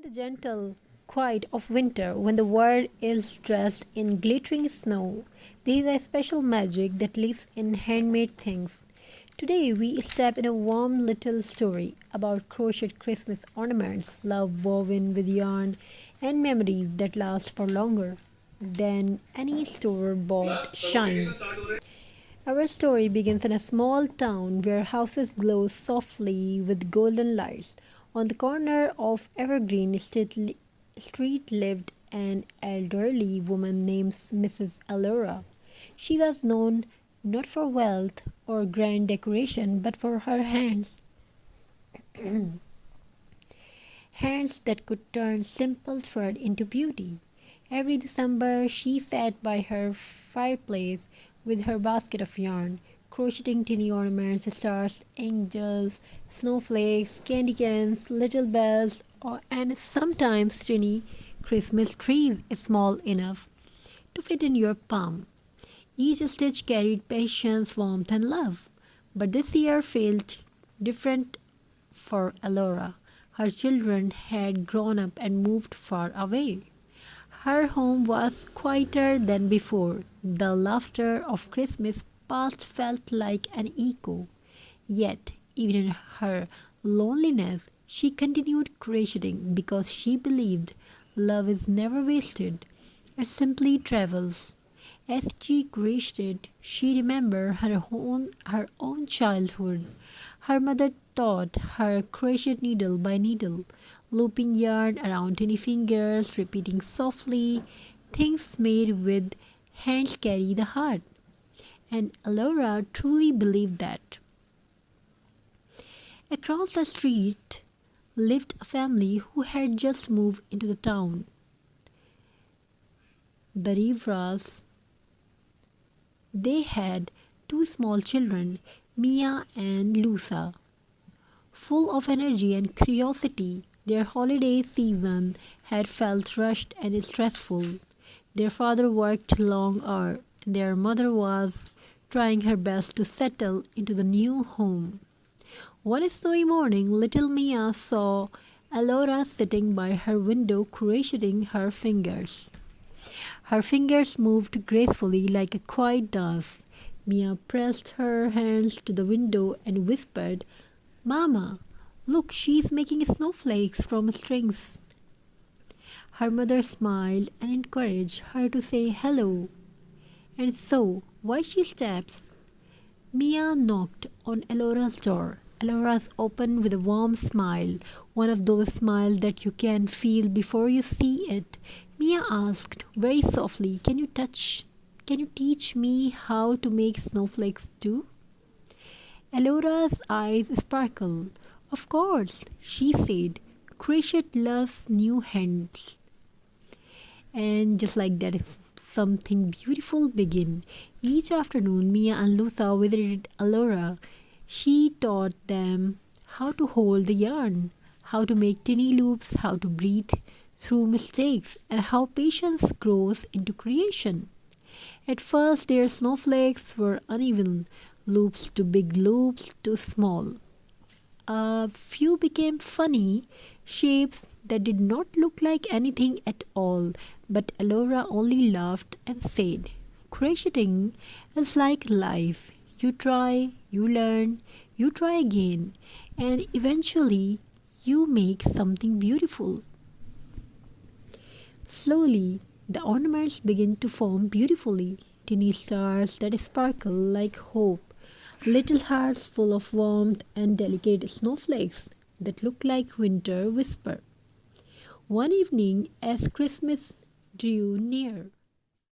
The gentle quiet of winter when the world is dressed in glittering snow, there is a special magic that lives in handmade things. Today we step in a warm little story about crocheted Christmas ornaments, love woven with yarn, and memories that last for longer than any store-bought shine. Our story begins in a small town where houses glow softly with golden lights. On the corner of Evergreen Street lived an elderly woman named Mrs. Allura. She was known not for wealth or grand decoration, but for her hands that could turn simple thread into beauty. Every December, she sat by her fireplace with her basket of yarn, crocheting tiny ornaments, stars, angels, snowflakes, candy cans, little bells, and sometimes tiny Christmas trees small enough to fit in your palm. Each stitch carried patience, warmth, and love. But this year felt different for Alora. Her children had grown up and moved far away. Her home was quieter than before. The laughter of Christmas past felt like an echo. Yet, even in her loneliness, she continued crocheting because she believed love is never wasted. It simply travels. As she crocheted, she remembered her own childhood. Her mother taught her crochet needle by needle, looping yarn around tiny fingers, repeating softly, things made with hands carry the heart. And Alora truly believed that. Across the street lived a family who had just moved into the town. The Rivras. They had two small children, Mia and Lusa. Full of energy and curiosity, their holiday season had felt rushed and stressful. Their father worked long hours, and their mother was trying her best to settle into the new home. One snowy morning, little Mia saw Alora sitting by her window crocheting her fingers. Her fingers moved gracefully like a quiet dance. Mia pressed her hands to the window and whispered, "Mama, look, she's making snowflakes from strings." Her mother smiled and encouraged her to say hello. And so, while she steps, Mia knocked on Elora's door. Elora's opened with a warm smile, one of those smiles that you can feel before you see it. Mia asked very softly, can you teach me how to make snowflakes too?" Elora's eyes sparkled. "Of course," she said. "Crochet loves new hands." And just like that, something beautiful began. Each afternoon, Mia and Lusa visited Alora. She taught them how to hold the yarn, how to make tiny loops, how to breathe through mistakes, and how patience grows into creation. At first, their snowflakes were uneven, loops too big, loops too small. A few became funny shapes that did not look like anything at all, but Alora only laughed and said, "Crocheting is like life. You try, you learn, you try again, and eventually you make something beautiful." Slowly, the ornaments begin to form beautifully, tiny stars that sparkle like hope, little hearts full of warmth, and delicate snowflakes that look like winter whisper. One evening, as Christmas drew near,